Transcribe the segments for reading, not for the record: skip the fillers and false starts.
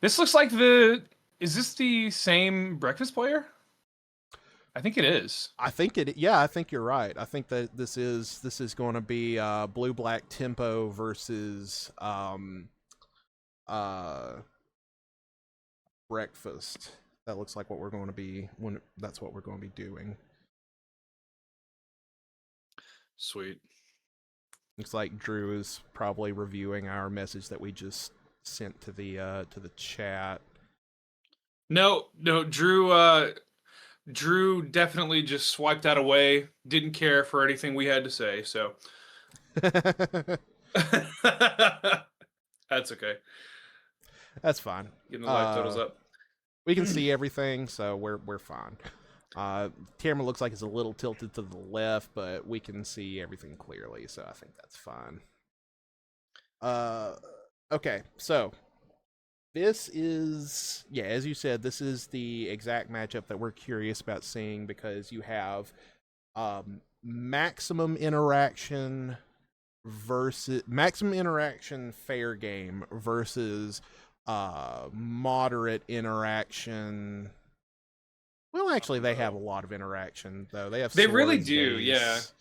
This looks like the. Is this the same breakfast player? I think it is. I think it. Yeah, I think you're right. I think that this is going to be blue black tempo versus uh breakfast. That looks like what we're going to be when that's what we're going to be doing. Sweet. Looks like Drew is probably reviewing our message that we just sent to the chat. No, no, Drew definitely just swiped that away. Didn't care for anything we had to say, so that's okay. That's fine. Getting the life totals Uh, up. we can see everything, so we're fine. Camera looks like it's a little tilted to the left, but we can see everything clearly, so I think that's fine. Uh, okay, so this is, yeah, as you said, this is the exact matchup that we're curious about seeing because you have maximum interaction versus maximum interaction fair game versus moderate interaction. Well, actually, they have a lot of interaction though. They have They really swords, do, yeah. days.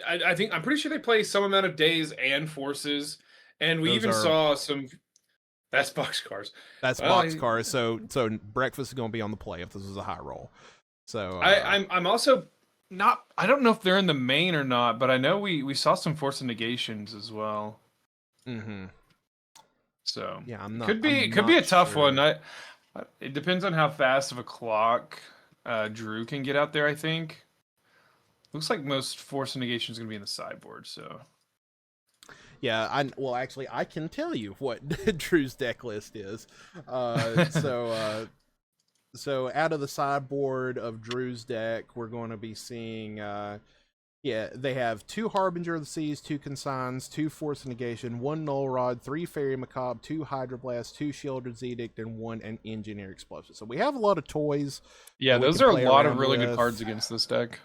I think I'm pretty sure they play some amount of days and forces, and we Those even are saw some. That's boxcars. that's Well, boxcars. So breakfast is going to be on the play if this is a high roll. So I'm also not. I don't know if they're in the main or not, but I know we saw some force negations as well. mm-hmm. So Yeah, it I'm could be not a tough one. sure. It depends on how fast of a clock Drew can get out there. I think looks like most force negation is going to be in the sideboard. So Yeah, well actually I can tell you what Drew's deck list is. So out of the sideboard of Drew's deck, we're going to be seeing yeah, they have 2 Harbinger of the Seas, 2 Consigns, 2 Force Negation, 1 Null Rod, 3 Fairy Macabre, 2 Hydroblast, 2 Shieldred's Edict, and 1 an Engineer Explosion. So we have a lot of toys yeah, that we those can are a play lot of around really good cards with. against this deck.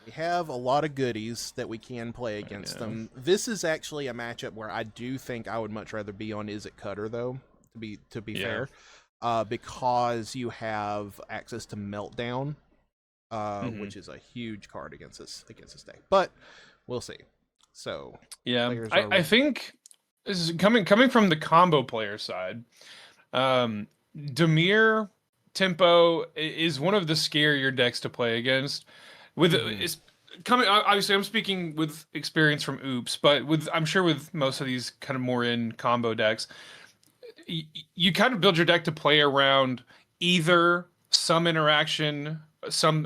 We have a lot of goodies that we can play against Yeah. them. This is actually a matchup where I do think I would much rather be on Is It Cutter though, to be Yeah. fair, because you have access to Meltdown, Hmm. which is a huge card against this deck. But we'll see. So Yeah. players I are think this is coming from the combo player side. Um, Dimir tempo is one of the scarier decks to play against. With mhm. it's coming obviously I'm speaking with experience from Oops, but with I'm sure with most of these kind of more in combo decks, you kind of build your deck to play around either some interaction, some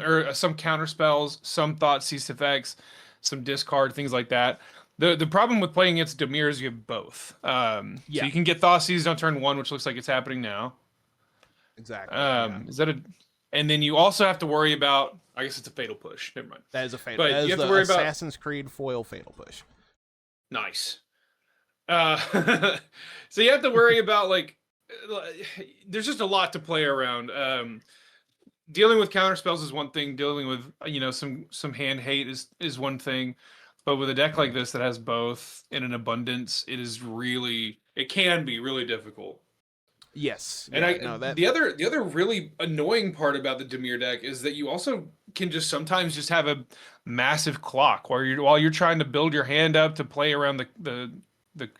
counter spells, some thought cease effects, some discard things like that. The problem with playing against Dimir is you have both. So Yeah, you can get thought seized on turn one, which looks like it's happening now. exactly. Yeah, Is that a? And then you also have to worry about. I guess it's a fatal push. Never mind. that is a fatal. But That you is have to the worry about. Assassin's Creed foil fatal push. Nice. Uh, so you have to worry about like. There's just a lot to play around. Dealing with counter spells is one thing. Dealing with some hand hate is one thing. But with a deck like this that has both in an abundance, it can be really difficult. Yes. And Yeah. I No. That. the other really annoying part about the Dimir deck is that you also can just sometimes just have a massive clock while you're trying to build your hand up to play around the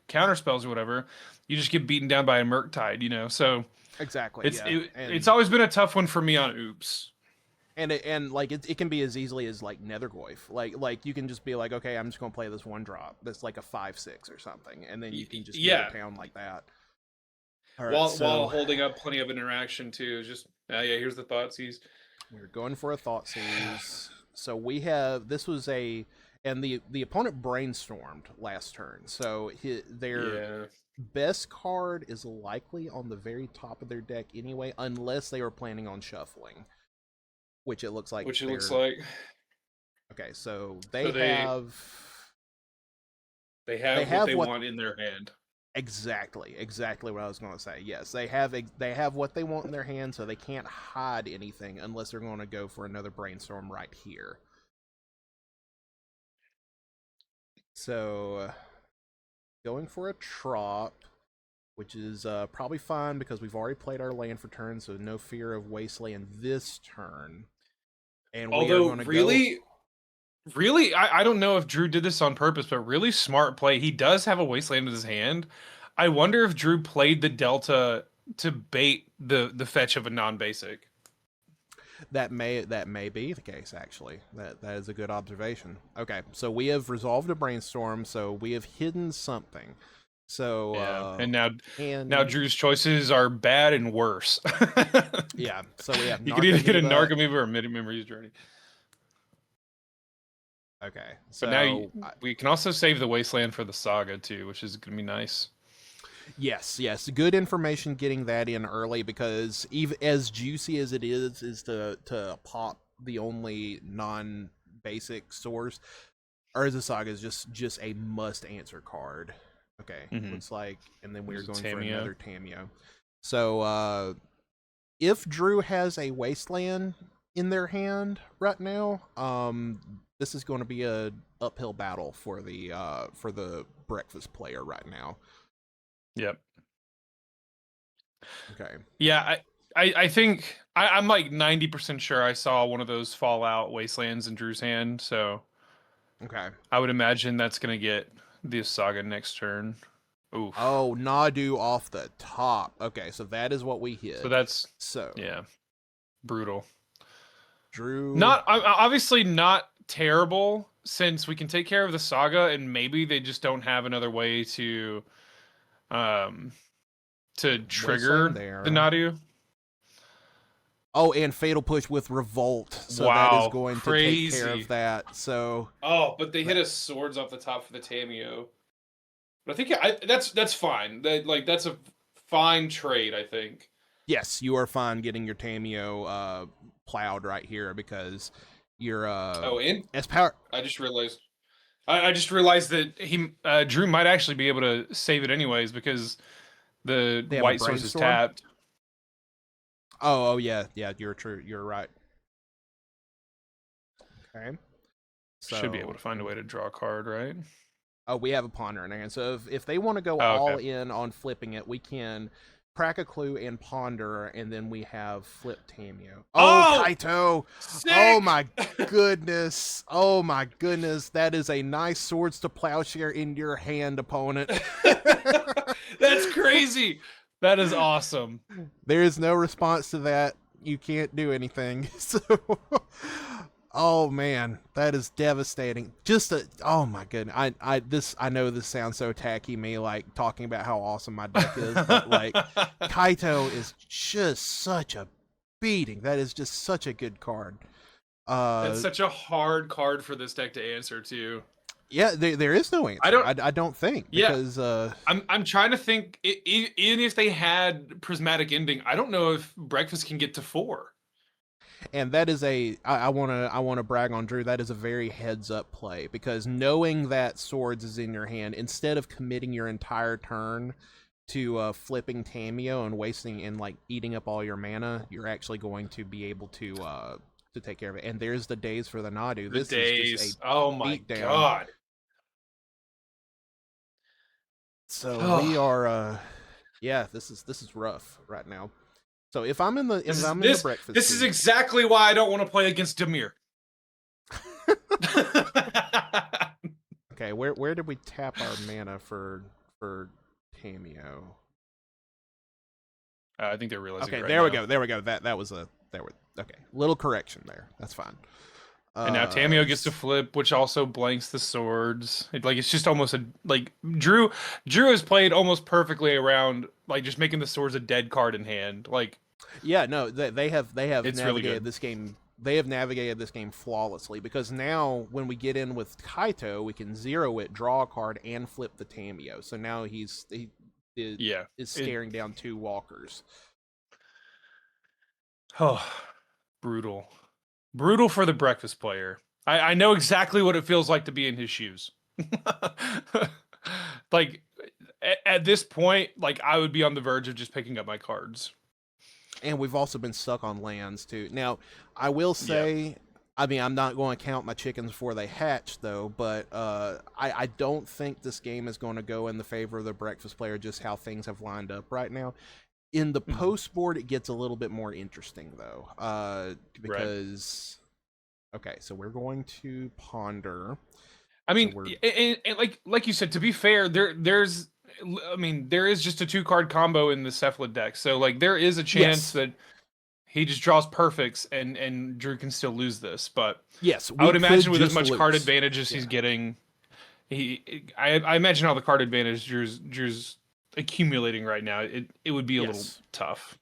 counter spells or whatever, you just get beaten down by a Murktide. So Exactly. Yeah. it's always been a tough one for me on Oops. And like it can be as easily as like Nethergoyf. Like you can just be like, okay, I'm just gonna play this one drop that's like a 5/6 or something, and then you can just get it Yeah, pound like that. All right, while so holding up plenty of interaction too. Just yeah, here's the thought seize. we're going for a thought seize. So we have this was a and the opponent brainstormed last turn. So their Yeah, best card is likely on the very top of their deck anyway, unless they were planning on shuffling, which it looks like which it looks they're like. okay. So So they they have what have they what want in their hand. exactly what I was going to say. Yes, they have what they want in their hand, so they can't hide anything unless they're going to go for another brainstorm right here. So going for a trop. which is probably fine because we've already played our land for turn, so no fear of wasteland this turn. And we are Although, going to go. really, I don't know if Drew did this on purpose, but really smart play. He does have a wasteland in his hand. I wonder if Drew played the Delta to bait the fetch of a non-basic. That may be the case. Actually, that is a good observation. Okay, so we have resolved a brainstorm. So we have hidden something. So Yeah, and now and Drew's choices are bad and worse. yeah, so we have You could either get a Narcomoeba. Narcomoeba or a Mid-Memories Journey. Okay, But now so we can also save the Wasteland for the Saga too, which is gonna be nice. yes, good information getting that in early because even as juicy as it is to pop the only non basic source, Urza Saga is just a must answer card. Okay, Mm-hmm. looks like, and then we are There's a going for Tameo. another Tameo. So if Drew has a Wasteland in their hand right now, this is going to be a uphill battle for the breakfast player right now. Yep. Okay. Yeah, I think I'm like 90% sure I saw one of those Fallout Wastelands in Drew's hand, so Okay. I would imagine that's gonna get the Saga next turn. Oof. Oh, Nadu off the top. Okay, so that is what we So hid. that's So yeah, brutal. Drew. Not obviously not terrible since we can take care of the Saga and maybe they just don't have another way um to Wasteland trigger the there. Nadu. Oh, and Fatal Push with Revolt. So that is Wow, going to take care of crazy. that. So Oh, but they hit that, us swords off the top for the Tameo. But I think that's fine. That's a fine trade, I think. yes, you are fine getting your Tameo plowed right here because you're Oh, and as power. I just realized I just realized that he Drew might actually be able to save it anyways because the They have a white source is brainstorm. tapped. Oh yeah, you're true. You're right. Okay. Should be able So to find a way to draw a card, right? oh, we have a ponder in there. And so if they want to go Oh, all okay. in on flipping it, we can crack a clue and ponder, and then we have flip Tamio. Oh, Oh, Kaito! Oh sick! my goodness! Oh my goodness! That is a nice swords to plowshare in your hand, opponent. That's crazy. That is awesome. There is no response to that. You can't do anything. So, oh man, that is devastating. Oh my goodness. I know this sounds so tacky, me like talking about how awesome my deck is, but like Kaito is just such a beating. That is just such a good card. That's Uh, such a hard card for this deck to answer too. yeah, there is no I answer. don't. I don't think Yeah, because I'm trying to think. Even if they had prismatic ending, I don't know if breakfast can get to 4. and that is I want to brag on Drew. That is a very heads up play because knowing that swords is in your hand, instead of committing your entire turn to flipping Tameo and wasting and like eating up all your mana, you're actually going to be able to take care of it. And there's the days for the Nadu. The This is just a days. Oh my beatdown. god. So we Oh, are yeah, this is rough right now. So if I'm in the this if is I'm in the this breakfast this is team, exactly why I don't want to play against Dimir. okay, where did we tap our mana for Tameo? I think they're realizing Okay, it right there we now. go. There we go. That was a there we okay. Little correction there. That's fine. And now Tameo gets to flip, which also blanks the swords. It's just almost a like Drew has played almost perfectly around like just making the swords a dead card in hand. Like yeah, no, they have it's really navigated good. this game. They have navigated this game flawlessly because now when we get in with Kaito, we can zero it, draw a card, and flip the Tameo. So now he Yeah. is It staring down two walkers. oh brutal. Brutal for the breakfast player. I know exactly what it feels like to be in his shoes. Like at this point, like I would be on the verge of just picking up my cards. And we've also been stuck on lands too. Now, I will Yeah. say I mean, I'm not going to count my chickens before they hatch, though. But I don't think this game is going to go in the favor of the breakfast player. Just how things have lined up right now. In the Mhm. post board, it gets a little bit more interesting, though, Right. because okay, so we're going to ponder. I So mean, we're and like you said, to be fair, there's I mean, there is just a 2 card combo in the Cephalid deck, so like there is a chance yes, that he just draws perfects and Drew can still lose this. But yes, I we would could imagine with as just much card lose. advantage as he's Yeah. getting, I imagine all the card advantage Drew's accumulating right now. It would be a little Yes. tough.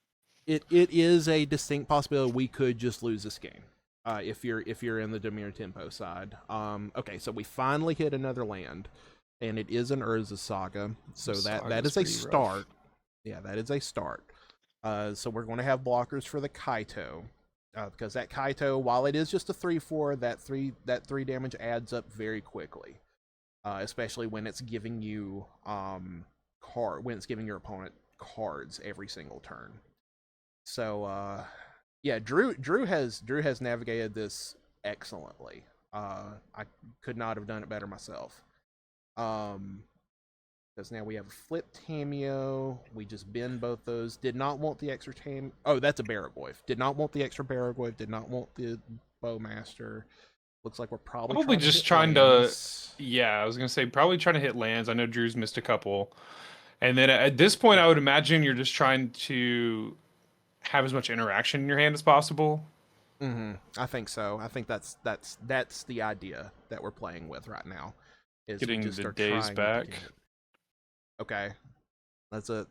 It is a distinct possibility we could just lose this game. If you're in the Dimir Tempo side. Okay, so we finally hit another land, and it is an Urza Saga. So that Saga's is a pretty rough. start. Yeah, that is a start. So we're going to have blockers for the Kaito, because that Kaito, while it is just a 3/4, that three damage adds up very quickly, especially when it's giving you when it's giving your opponent cards every single turn. So yeah, Drew has navigated this excellently. I could not have done it better myself. Um, because now we have a flip Tameo. We just bend both those. Did not want the extra Tam. Oh, that's a Baragoyf. Did not want the extra Baragoyf. Did not want the Bowmaster. Looks like we're probably Probably trying to just hit trying to, lands. yeah, I was gonna say probably trying to hit lands. I know Drew's missed a couple, and then at this point, I Yeah. would imagine you're just trying to have as much interaction in your hand as possible. I think so. I think that's the idea that we're playing with right now. Is we Getting just the are days trying to back. get it. Okay, that's a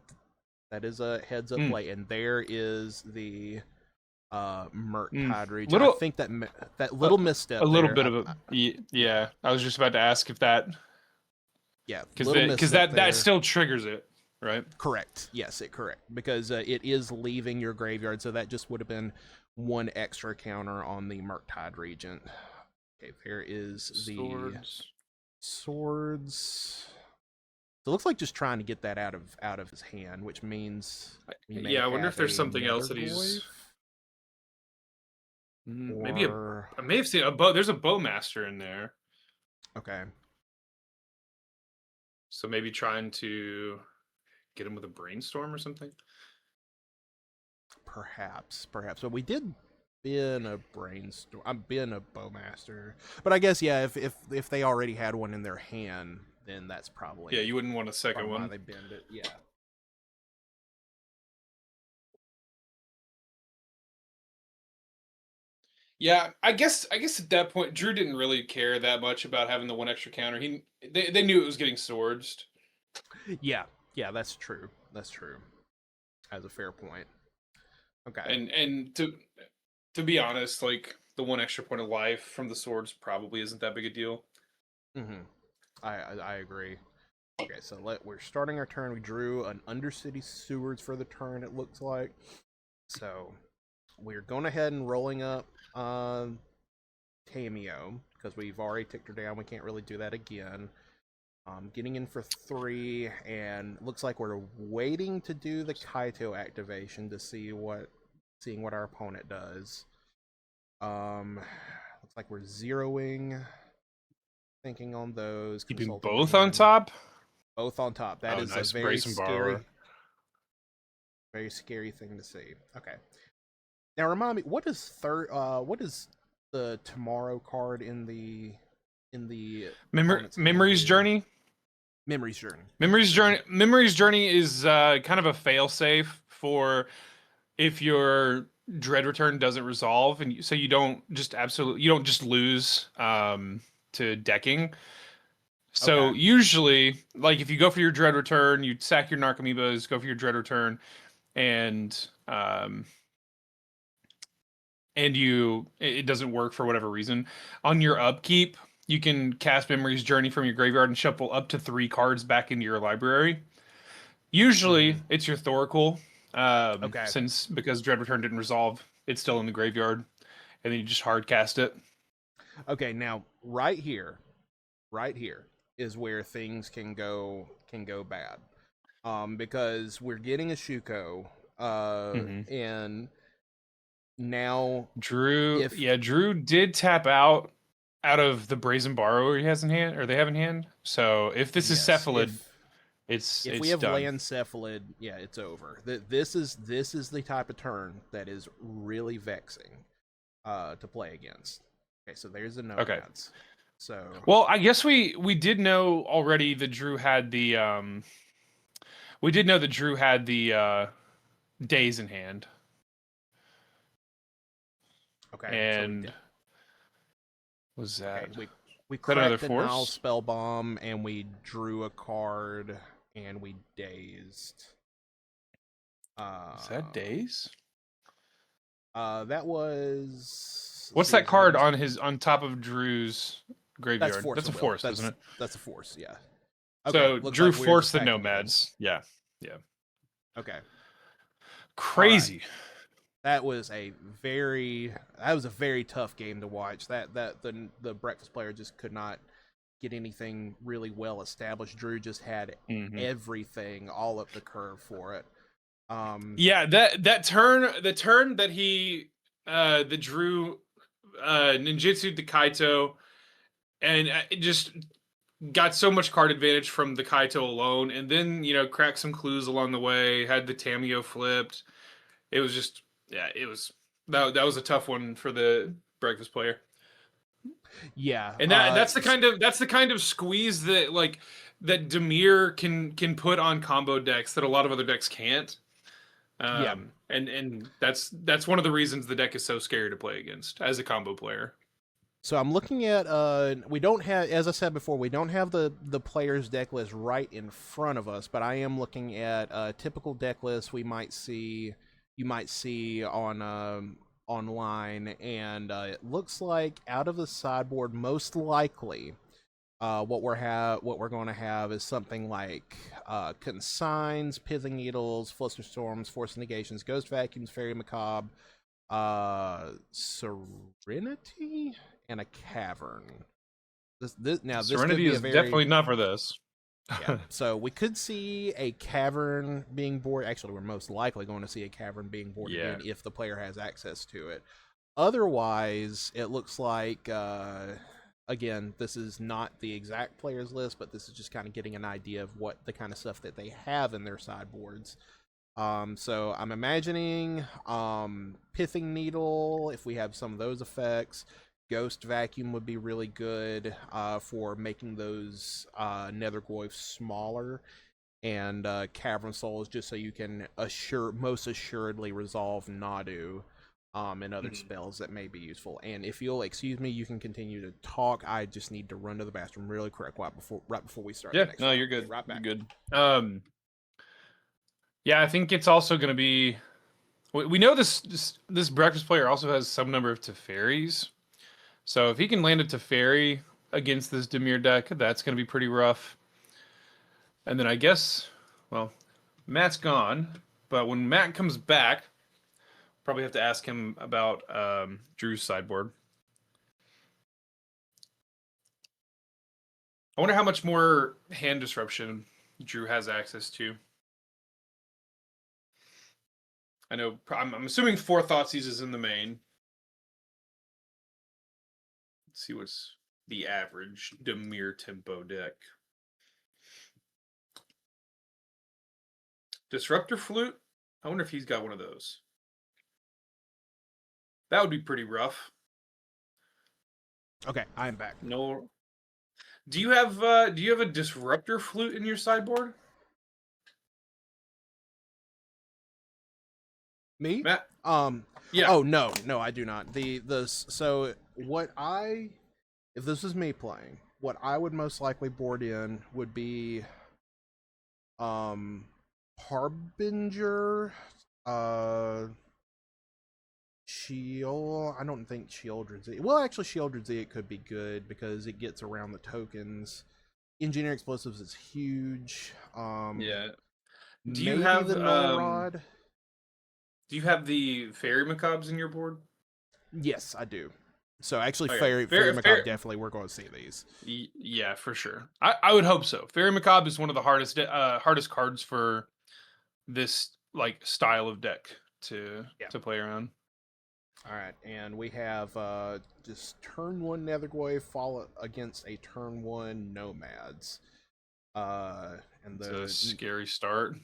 that is a heads up Mm, play, and there is the mm. Murktide region. I Little, think that a, little a misstep little there. bit of a Yeah, yeah. I was just about to ask if that yeah, because little misstep that there. still triggers it, right? Correct. Yes, it correct because it is leaving your graveyard, so that just would have been one extra counter on the Murktide Regent. Okay, there is the Swords. swords. So it looks like just trying to get that out of his hand, which means we may Yeah, I wonder if have there's something else another that Goyf he's maybe a. or I may have seen a bow. There's a bowmaster in there, okay, so maybe trying to get him with a brainstorm or something. perhaps. But we did been a brainstorm. I've been a bowmaster, but I guess yeah, if they already had one in their hand, then that's Yeah, probably you wouldn't want a second why one. they bend it. Yeah. Yeah, I guess at that point, Drew didn't really care that much about having the one extra counter. They knew it was getting swords, Yeah, yeah, that's true. That's true. As a fair point. Okay. and to be honest, like the one extra point of life from the swords probably isn't that big a deal. Mm-hmm. I agree. Okay, so we're starting our turn. We drew an Undercity Sewers for the turn. It looks like. So we're going ahead and rolling up Tameo because we've already ticked her down. We can't really do that again. Getting in for 3, and looks like we're waiting to do the Kaito activation to seeing what our opponent does. Looks like we're zeroing, thinking on those, Keeping consulting the both on hand, top. both on top. That Oh, is a nice brace and borrower. very scary thing to see. Okay, now remind me, what is third? What is the tomorrow card in the opponent's hand Memory's do? journey. Memory's Journey. Memory's journey. Memory's journey is kind of a failsafe for if your dread return doesn't resolve, and so you don't just lose to decking. Okay. So usually, like if you go for your dread return, you sack your Narcomoebas, go for your dread return, and um, it doesn't work for whatever reason. On your upkeep, you can cast Memory's Journey from your graveyard and shuffle up to 3 cards back into your library. Usually, Mm-hmm. it's your Thoracle, Okay. since because Dread Return didn't resolve, it's still in the graveyard, and then you just hard cast it. Okay. Now, right here is where things can go bad. Because we're getting a Shuko, Hmm. and Now, Drew, if yeah, Drew did tap out of the Brazen Borrower he has in hand, or they have in hand. So if this is yes, Cephalid, it's if we it's have done. land cephalid, yeah, it's over. This is the type of turn that is really vexing to play against. Okay, so there's the Okay. nomads. So Well, I guess we did know already that Drew had the we did know that Drew had the days in hand. okay, so we And did. was Okay, that we that another cracked a Nile force? spell bomb and we drew a card and we dazed. Is that Uh, days? that was. Let's What's see, that is that card just on top of Drew's that's graveyard? force That's a of will. force, isn't it? That's a force. Yeah. Okay, So looks Drew like we're forced just the packing it in. nomads. Yeah. Yeah. Okay. All right. Crazy. That was a very tough game to watch. The breakfast player just could not get anything really well established. Drew just had Hmm. everything all up the curve for it. Yeah, that turn, the turn that he the Drew ninjutsu the Kaito, and it just got so much card advantage from the Kaito alone, and then cracked some clues along the way, had the Tamio flipped. It was just, yeah, it was that was a tough one for the breakfast player. Yeah. And that's the kind of squeeze that that Dimir can put on combo decks that a lot of other decks can't. Yeah. And that's one of the reasons the deck is so scary to play against as a combo player. So I'm looking at we don't have, as I said before, we don't have the player's deck list right in front of us, but I am looking at a typical deck list you might see on online, and it looks like out of the sideboard, most likely what we're going to have is something like consigns, pithing needles, fluster storms, force negations, ghost vacuums, fairy macabre, serenity, and a cavern. This could Serenity be a is very, definitely not for this. yeah. So we could see a cavern being boarded. Actually, we're most likely going to see a cavern being boarded Yeah. in if the player has access to it. Otherwise, it looks like again, this is not the exact players list, but this is just kind of getting an idea of what the kind of stuff that they have in their sideboards. So I'm imagining pithing needle. If we have some of those effects, ghost vacuum would be really good for making those nethergloifs smaller, and cavern souls just so you can most assuredly resolve Nadu and other Mhm. spells that may be useful. And if you'll excuse me, you can continue to talk. I just need to run to the bathroom really quick right before we start the Yeah, next no, round. you're Be good. right You're back. good. Yeah, I think it's also going to be. We know this breakfast player also has some number of Teferis. So if he can land a Teferi against this Dimir deck, that's going to be pretty rough. And then I guess, well, Matt's gone, but when Matt comes back, probably have to ask him about Drew's sideboard. I wonder how much more hand disruption Drew has access to. I know I'm assuming four Thoughtseize is in the main. Let's see what's the average Dimir tempo deck. Disruptor Flute? I wonder if he's got one of those. That would be pretty rough. Okay, I am back. No. Do you have a Disruptor Flute in your sideboard? Me? Matt? Um. Yeah. Oh no, I do not. So what I if this is me playing, what I would most likely board in would be um Harbinger, uh Shield. I don't think Shieldred Z. Well, actually, Shieldred Z it could be good because it gets around the tokens. Engineer explosives is huge. Yeah. Do you Maybe have the Null Rod. do you have the Fairy Macabres in your board? Yes, I do. So actually, Okay. Fairy Macabre definitely we're going to see these. Yeah, for sure. I would hope so. Fairy Macabre is one of the hardest cards for this like style of deck Yeah. to play around. All right, and we have just turn one Nethergoyf follow against a turn one Nomads. And It's a the scary start.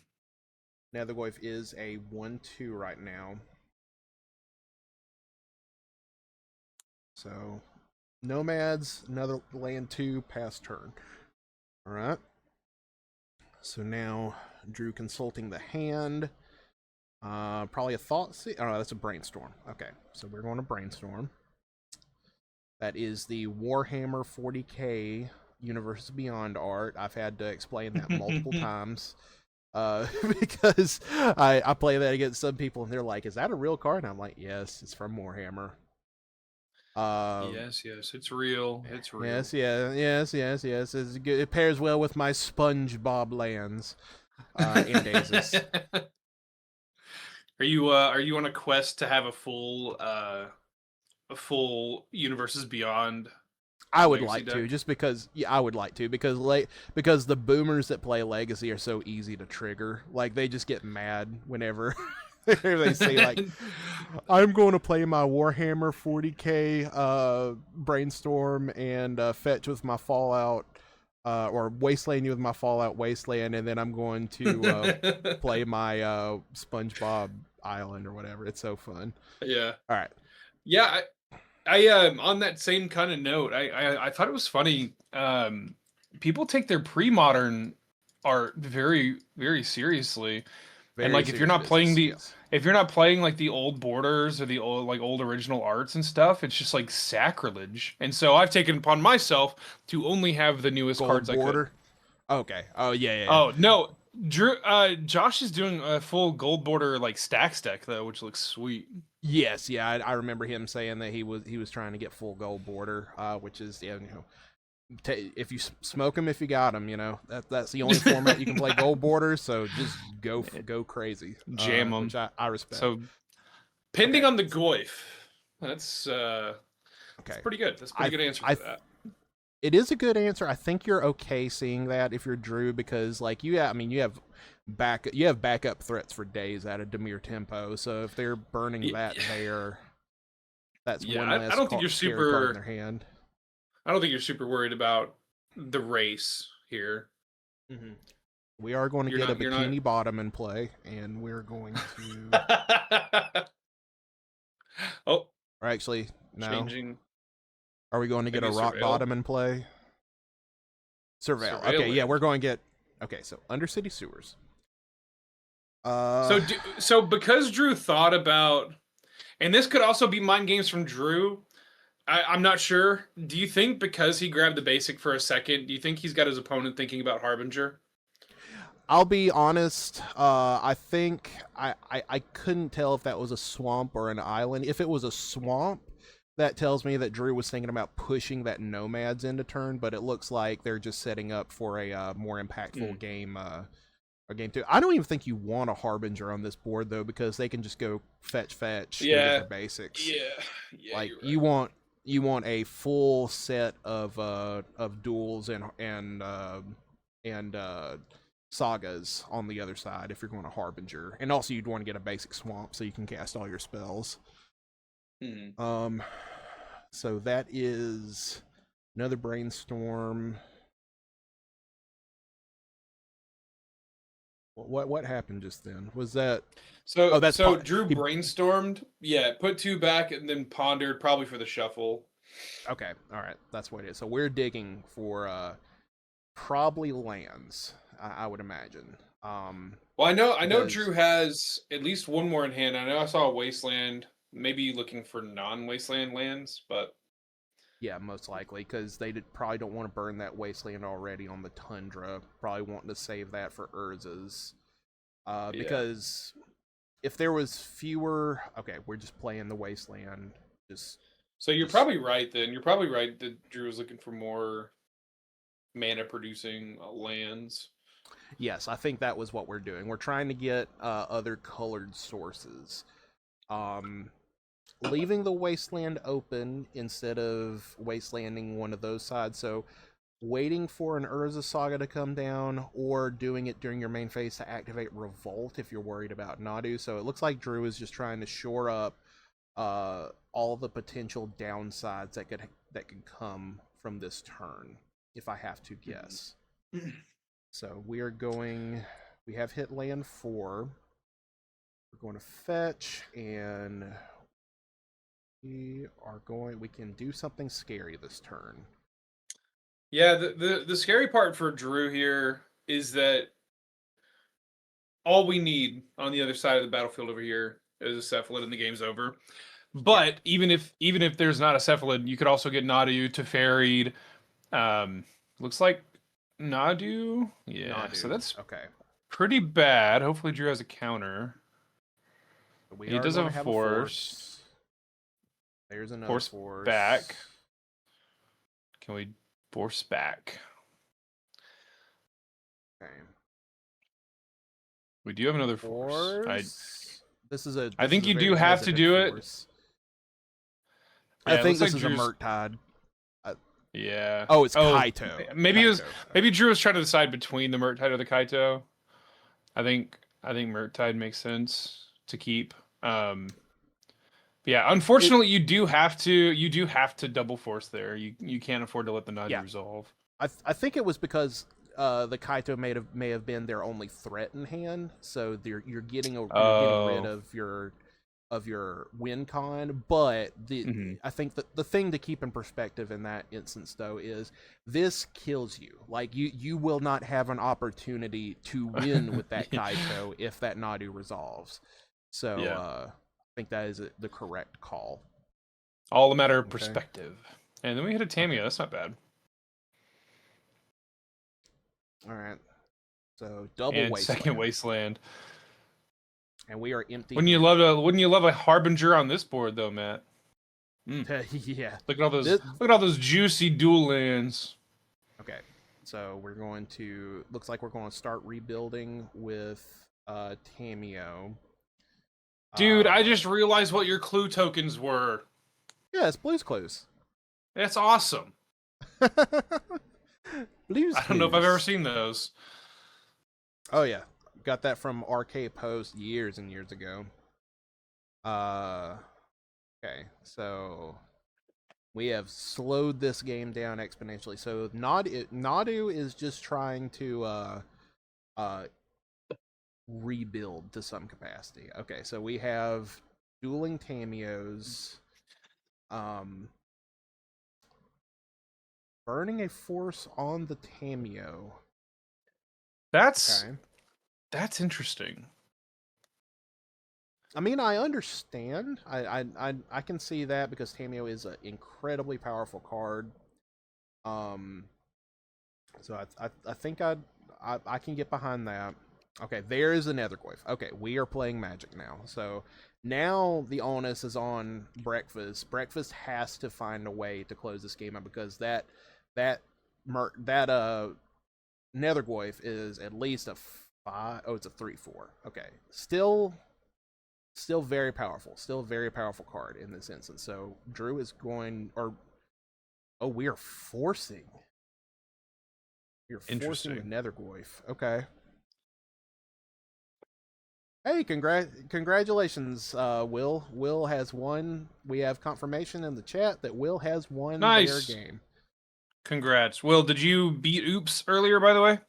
Nethergoyf is a 1/2 right now. So Nomads, another land 2, pass turn. All right. So now Drew consulting the hand. Probably a thought. Oh, no, that's a brainstorm. Okay, so we're going to brainstorm. That is the Warhammer 40k Universes Beyond art. I've had to explain that multiple times because I play that against some people and they're like, "Is that a real card?" And I'm like, "Yes, it's from Warhammer." Yes, yes, it's real. It's real. Yes, yeah, yes. It's good. It pairs well with my SpongeBob lands and Dazes. Are you on a quest to have a full Universes Beyond I would legacy like to, deck? just because. Yeah, I would like to because the boomers that play Legacy are so easy to trigger. Like they just get mad whenever they say like, "I'm going to play my Warhammer 40k brainstorm and fetch with my Fallout or Wasteland you with my Fallout Wasteland, and then I'm going to play my SpongeBob Island or whatever." It's so fun. Yeah. All right. Yeah, on that same kind of note, I thought it was funny. People take their pre-modern art very very seriously, and Very like serious business. Yes. if you're not playing like the old borders or the old original arts and stuff, it's just like sacrilege. And so I've taken upon myself to only have the newest Gold cards I could. border. Okay. Oh yeah. Oh no, Drew, Josh is doing a full gold border like stacks deck though, which looks sweet. Yes, yeah, I remember him saying that he was trying to get full gold border, which is if you smoke him if you got him, that's the only format you can play gold border. So just go crazy, Jam which them. I respect. So pending Okay, on the Goif. That's okay, pretty good. That's a pretty I good answer I for that. it is a good answer. I think you're okay seeing that if you're Drew because like you have backup threats for days out of Dimir tempo. So if they're burning that there, that's Yeah, one I less don't think you're scary card in super. their hand. I don't think you're super worried about the race here. Mm-hmm. We are going to You're get a not. You're not. bikini bottom in play, and we're going to. Oh, Or actually, no. changing. Are we going to get Maybe a a rock surveil. bottom in play? Surveil. Surveil Okay, yeah, we're land. going to get. Okay, so Undercity Sewers. So Uh, so because Drew thought about, and this could also be mind games from Drew. I'm not sure. Do you think because he grabbed the basic for a second, do you think he's got his opponent thinking about Harbinger? I'll be honest. I think I couldn't tell if that was a swamp or an island. If it was a swamp, that tells me that Drew was thinking about pushing that nomads into turn, but it looks like they're just setting up for a more impactful Mm. game. A game two. I don't even think you want a harbinger on this board though, because they can just go fetch, go get Yeah, their basics. yeah, yeah. Like You're right. you want a full set of duels and sagas on the other side if you're going to harbinger, and also you'd want to get a basic swamp so you can cast all your spells. Mhm. Um, so that is another brainstorm. What happened just then? Was that? Oh, that's So Drew he. brainstormed. Yeah, put two back and then pondered probably for the shuffle. Okay, all right, that's what it is. So we're digging for probably lands. I would imagine. Well, I know Because Drew has at least one more in hand. I know I saw a wasteland, maybe looking for non-wasteland lands, but yeah, most likely because probably don't want to burn that wasteland already on the tundra. Probably wanting to save that for Urza's. yeah. Because if there was fewer, okay, we're just playing the wasteland. Just, So you're just probably right then. You're probably right that Drew is looking for more mana producing lands. yes, I think that was what we're doing. We're trying to get other colored sources. Um, Leaving the wasteland open instead of wastelanding one of those sides. So waiting for an Urza Saga to come down, or doing it during your main phase to activate Revolt if you're worried about Nadu. So it looks like Drew is just trying to shore up all the potential downsides that could come from this turn, if I have to guess. So we have hit land 4. We're going to fetch, and we can do something scary this turn. Yeah, the scary part for Drew here is that all we need on the other side of the battlefield over here is a cephalid and the game's over. But even if there's not a cephalid, you could also get Nadu to ferried. Looks like Nadu. Yeah, Nadu. so that's Okay. pretty bad. Hopefully Drew has a counter. We He are does going have to have force. a force. There's another force. Back. Can we force back? Okay. We do have another force. I think you do have to do it. Yeah, I think this is a Murktide. Yeah. Oh, it's Kaito. Maybe Drew was trying to decide between the Murktide or the Kaito. I think Murktide makes sense to keep. Yeah, unfortunately, you do have to double force there. You can't afford to let the Nadu resolve. I think it was because the Kaito may have been their only threat in hand, so you're getting rid of your win con. But I think that the thing to keep in perspective in that instance, though, is this kills you. Like you will not have an opportunity to win with that Kaito if that Nadu resolves. So I think that is the correct call. All a matter of perspective. And then we hit a Tamiya. That's not bad. All right. So double and wasteland. Second wasteland. And we are empty. Wouldn't you love a harbinger on this board though, Matt? Yeah. Look at all those juicy dual lands. Okay. So looks like we're going to start rebuilding with Tamiyo. Dude, I just realized what your clue tokens were. Yeah, it's Blue's Clues. That's awesome. Blue's I don't know if I've ever seen those. Oh yeah, got that from RK Post years and years ago. Okay, so we have slowed this game down exponentially. So Nadu is just trying to rebuild to some capacity. Okay, so we have dueling Tamiyos, burning a force on the Tamiyo. That's interesting. I mean, I understand. I can see that because Tamiyo is an incredibly powerful card. So I think I can get behind that. Okay, there is a Netherglyph. Okay, we are playing Magic now. So now the onus is on Breakfast. Breakfast has to find a way to close this game out because that Netherglyph is at least a 5. Oh, it's a 3/4. Okay, still very powerful. Still a very powerful card in this instance. So Drew is going, we are forcing. You're forcing the Netherglyph. Okay. Hey, congratulations, Will. Will has won. We have confirmation in the chat that Will has won their game. Congrats. Will, did you beat Oops earlier, by the way?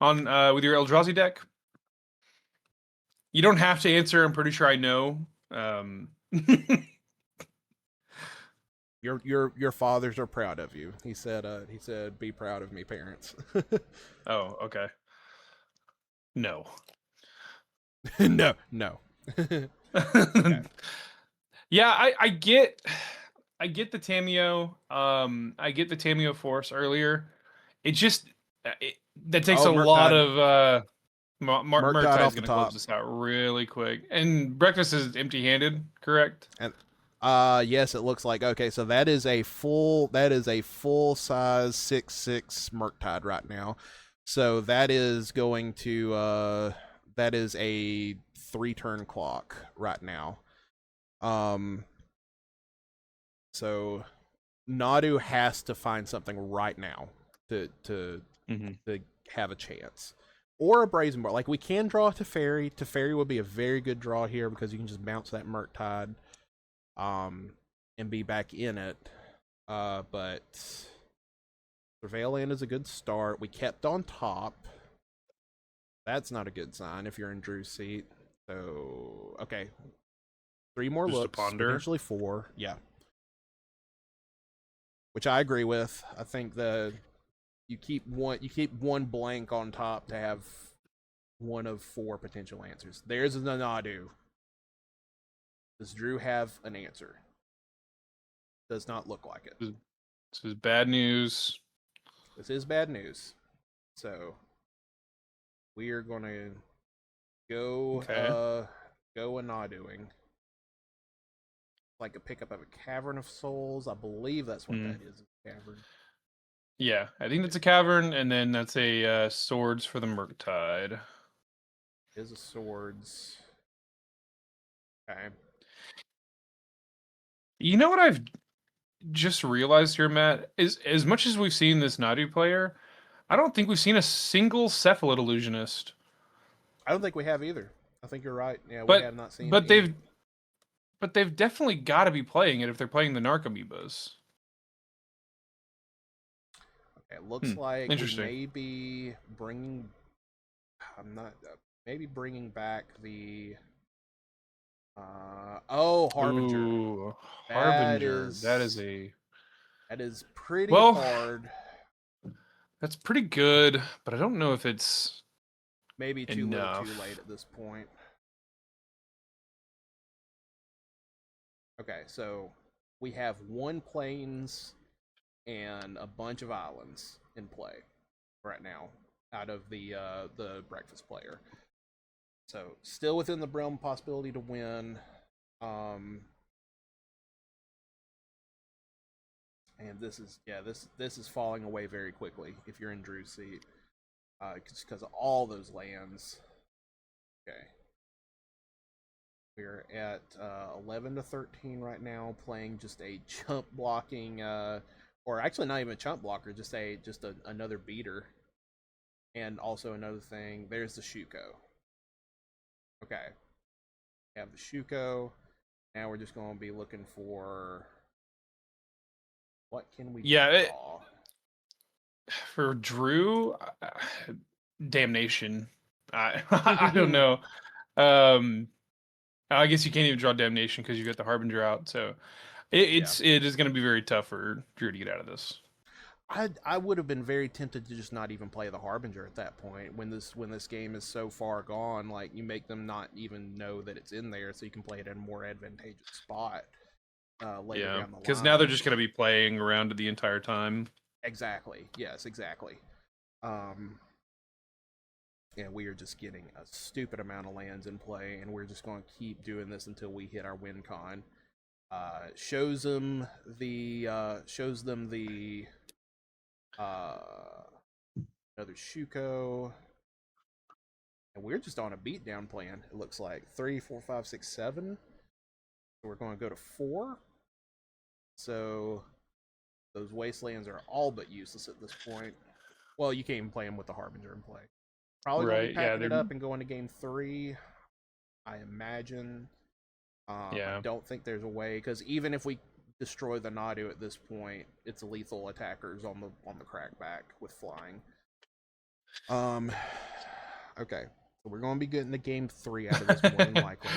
On with your Eldrazi deck? You don't have to answer. I'm pretty sure I know. Your fathers are proud of you. He said be proud of me, parents. Oh, okay. No. No. Okay. Yeah, I get the Tamiyo. I get the Tamiyo force earlier. It just that takes a lot of Murktide's gonna close this out really quick. And Breakfast is empty-handed, correct? And yes, it looks like. Okay, so that is a full size 6/6 Murktide right now. So that is going to that is a 3-turn clock right now. So Nadu has to find something right now to have a chance. or a Brazen Bar. Like, we can draw Teferi. Teferi would be a very good draw here because you can just bounce that Murktide and be back in it. But Surveil Land is a good start. We kept on top. That's not a good sign if you're in Drew's seat. So, okay. 3 more Just to looks, ponder. potentially 4. Yeah. Which I agree with. I think you keep one blank on top to have one of 4 potential answers. There's a Nanadu. Does Drew have an answer? Does not look like it. This is bad news. This is bad news. So we are gonna go Okay. go a Naduing. Like a pickup of a Cavern of Souls. I believe that's what that is. Cavern. Yeah, I think that's a cavern, and then that's a swords for the Murktide. Is a swords. Okay. You know what I've just realized here, Matt, is as much as we've seen this Nadu player, I don't think we've seen a single Cephalid illusionist. I don't think we have either. I think you're right. Yeah, we But have not seen but any. they've definitely got to be playing it if they're playing the Narcomoebas. Okay, it looks like we Interesting. may be bringing. I'm not. Maybe bringing back the. Harbinger. Ooh, That Harbinger. is that is pretty Well, hard. that's pretty good, but I don't know if it's Maybe too little, too late enough. at this point. Okay, so we have 1 plains and a bunch of islands in play right now out of the breakfast player. So still within the realm possibility to win. And this is falling away very quickly if you're in Drew's seat, just because of all those lands. Okay, we're at 11 to 13 right now, playing just a chump blocking, or actually not even a chump blocker, just another beater, and also another thing. There's the Shuko. Okay, we have the Shuko. Now we're just going to be looking for what can we Yeah, draw. for Drew, damnation. I I don't know. Um, I guess you can't even draw damnation because you got the Harbinger out. So Yeah, it is going to be very tough for Drew to get out of this. I would have been very tempted to just not even play the Harbinger at that point when this game is so far gone. Like, you make them not even know that it's in there, so you can play it in a more advantageous spot later Yeah, down the because now they're line. just going to be playing around it the entire time. Exactly. Yes. Exactly. Um, yeah, we are just getting a stupid amount of lands in play, and we're just going to keep doing this until we hit our win con. Shows them the another Shuko. And we're just on a beatdown plan. It looks like 3, 4, 5, 6, 7. So we're going to go to 4. So those wastelands are all but useless at this point. Well, you can't even play them with the Harbinger in play. Probably going to be Right? Yeah, packing it they're up and going to game 3, I imagine. I yeah. don't think there's a way, because even if we destroy the Nadu at this point, it's lethal attackers on the crackback with flying. Okay, so we're going to be getting the game 3 out of this more than likely.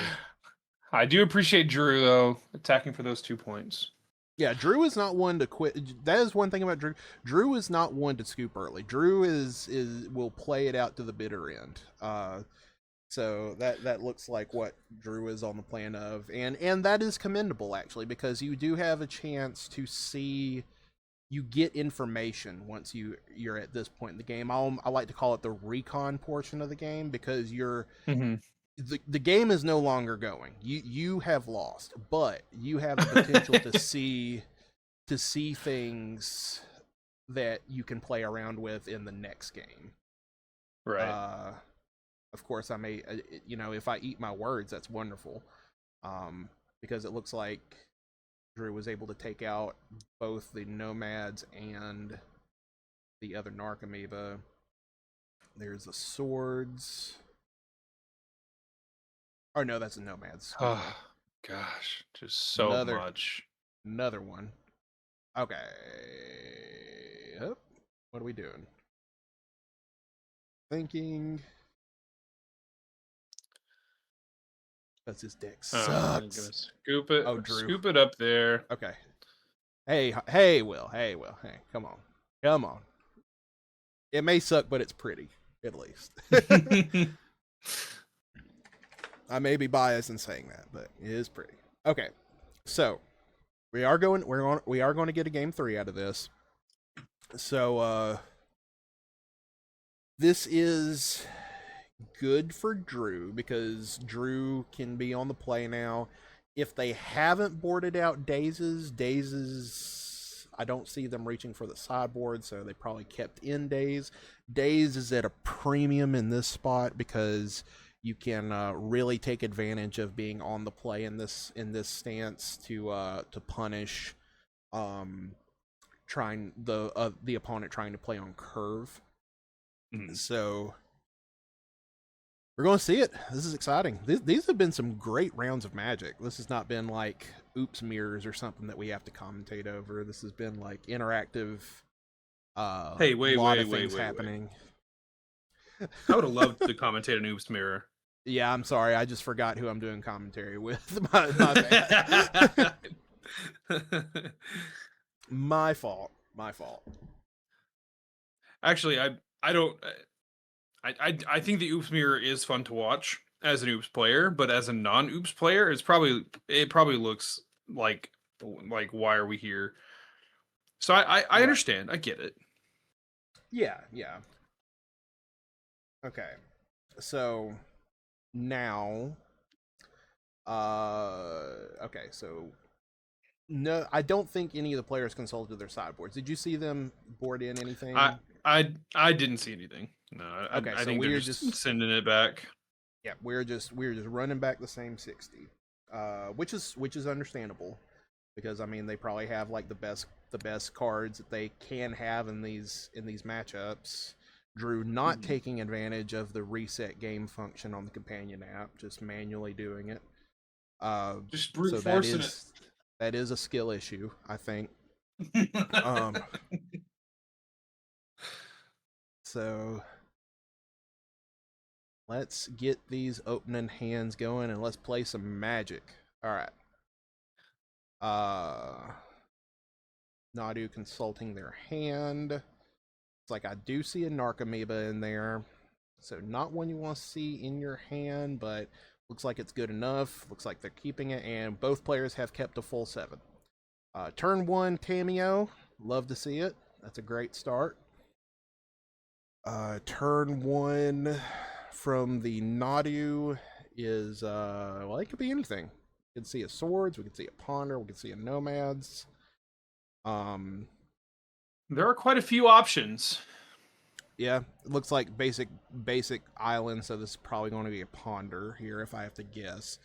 I do appreciate Drew though attacking for those 2 points. Yeah, Drew is not one to quit. That is one thing about Drew. Drew is not one to scoop early. Drew is will play it out to the bitter end. So that looks like what Drew is on the plan of, and that is commendable actually, because you do have a chance to see, you get information once you're at this point in the game. I like to call it the recon portion of the game, because Hmm. the game is no longer going. You have lost, but you have the potential to see things that you can play around with in the next game. Right. Uh, of course, I may, if I eat my words, that's wonderful. Because it looks like Drew was able to take out both the Nomads and the other Narcomoeba. There's the swords. Or no, that's a nomad. Excuse me. Oh, gosh, just so Another much. another one. Okay. Yep. What are we doing? Thinking. Because his deck I'm gonna sucks. Oh, Drew. scoop it up there. Okay. Hey, Will. Hey, Will. Hey, come on. Come on. It may suck, but it's pretty, at least. I may be biased in saying that, but it is pretty. Okay. So, we are going to get a game 3 out of this. So, this is good for Drew because Drew can be on the play now. If they haven't boarded out Dazes, I don't see them reaching for the sideboard, so they probably kept in Daze. Daze is at a premium in this spot because you can really take advantage of being on the play in this stance to punish trying the opponent trying to play on curve. So we're going to see it. This is exciting. These have been some great rounds of Magic. This has not been like oops mirrors or something that we have to commentate over. This has been like interactive. Hey, Lot of things happening. I would have loved to commentate an Oops Mirror. Yeah, I'm sorry. I just forgot who I'm doing commentary with. my bad. My fault. My fault. Actually, I don't. I think the Oops Mirror is fun to watch as an Oops player, but as a non-Oops player, it probably looks like why are we here? So I Right. understand. I get it. Yeah, yeah. Okay. So now okay, so no, I don't think any of the players consulted their sideboards. Did you see them board in anything? I didn't see anything. No, Okay, I so think they're just sending it back. Yeah, we're just running back the same 60. Which is understandable because I mean they probably have like the best cards that they can have in these matchups. Drew not taking advantage of the reset game function on the companion app, just manually doing it. Just brute So forcing that is a skill issue, I think. it. So let's get these opening hands going and let's play some Magic. All right. Nadu consulting their hand. It's like I do see a Narcomoeba in there. So not one you want to see in your hand, but looks like it's good enough. Looks like they're keeping it, and both players have kept a full 7. Turn 1 cameo. Love to see it. That's a great start. Turn 1 from the Nadu is, well, it could be anything. We could see a Swords, we could see a Ponder, we could see a Nomads. There are quite a few options. Yeah, it looks like basic island, so this is probably going to be a Ponder here if I have to guess.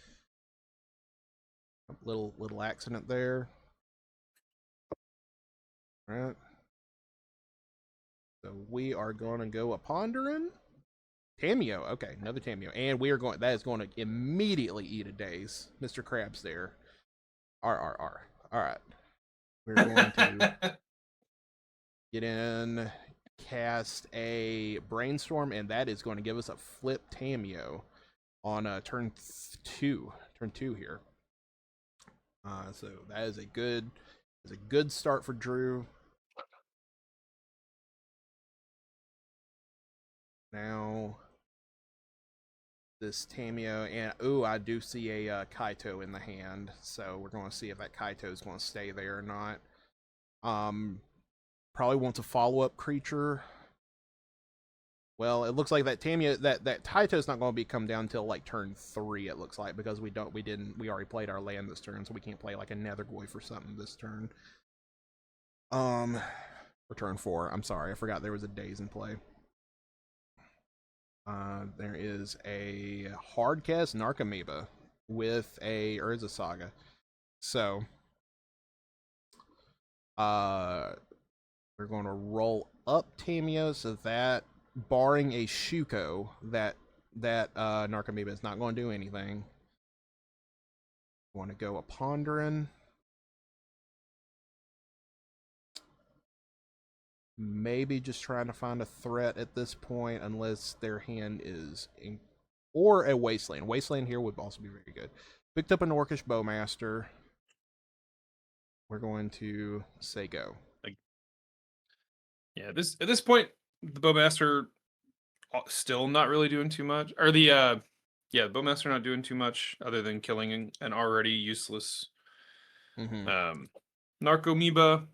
Little accident there. All right. So we are going to go a Pondering. Tameo, okay, another Tameo. And we are going, that is going to immediately eat a Daze. Mr. Krabs there. R. All right. We're going to get in, cast a Brainstorm, and that is going to give us a flip Tameo on turn 2. Turn 2 here. So that is a good start for Drew. Now this Tameo, and I do see a Kaito in the hand, so we're going to see if that Kaito is going to stay there or not. Probably wants a follow-up creature. Well, it looks like that Tameo, that Kaito's not going to be come down until like turn 3. It looks like because we already played our land this turn, so we can't play like a Nethergoyf or something this turn. For turn 4. I'm sorry, I forgot there was a Daze in play. There is a hardcast Narcomoeba with a Urza Saga. So, we're going to roll up Tameo so that barring a Shuko, that Narcomoeba is not going to do anything. Want to go a Pondering. Maybe just trying to find a threat at this point, unless their hand is or a Wasteland. Wasteland here would also be very good. Picked up an Orcish Bowmaster. We're going to say go. Like, yeah, this at this point, the Bowmaster still not really doing too much, or the Bowmaster not doing too much other than killing an already useless um, Narcomoeba.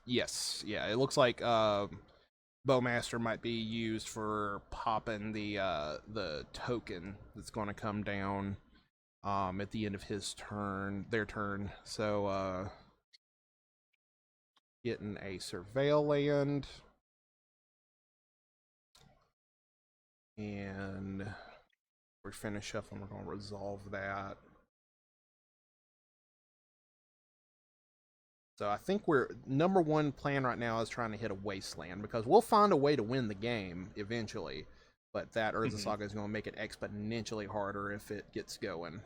Yes, yeah. It looks like Bowmaster might be used for popping the token that's going to come down at the end of their turn. So getting a Surveil land. And we finish up and we're going to resolve that. So I think we're number one plan right now is trying to hit a Wasteland, because we'll find a way to win the game eventually, but that Urza Saga is going to make it exponentially harder if it gets going.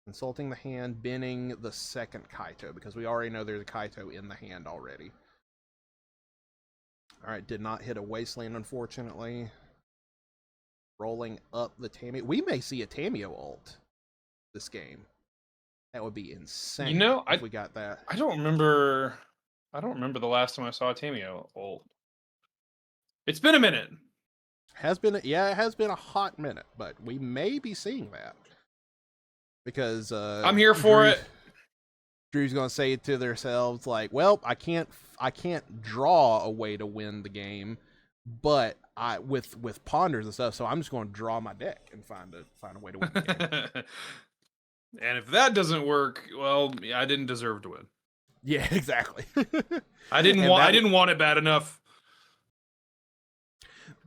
Consulting the hand, binning the second Kaito, because we already know there's a Kaito in the hand already. Alright, did not hit a Wasteland, unfortunately. Rolling up the Tamio. We may see a Tamio ult this game. That would be insane if we got that. I don't remember the last time I saw a Tamio ult. It's been a minute. It has been a hot minute, but we may be seeing that. Because I'm here for it. Drew's gonna say to themselves, like, well, I can't draw a way to win the game, but with ponders and stuff, so I'm just gonna draw my deck and find a way to win the game. And if that doesn't work, well, I didn't deserve to win. Yeah, exactly. I didn't want it bad enough.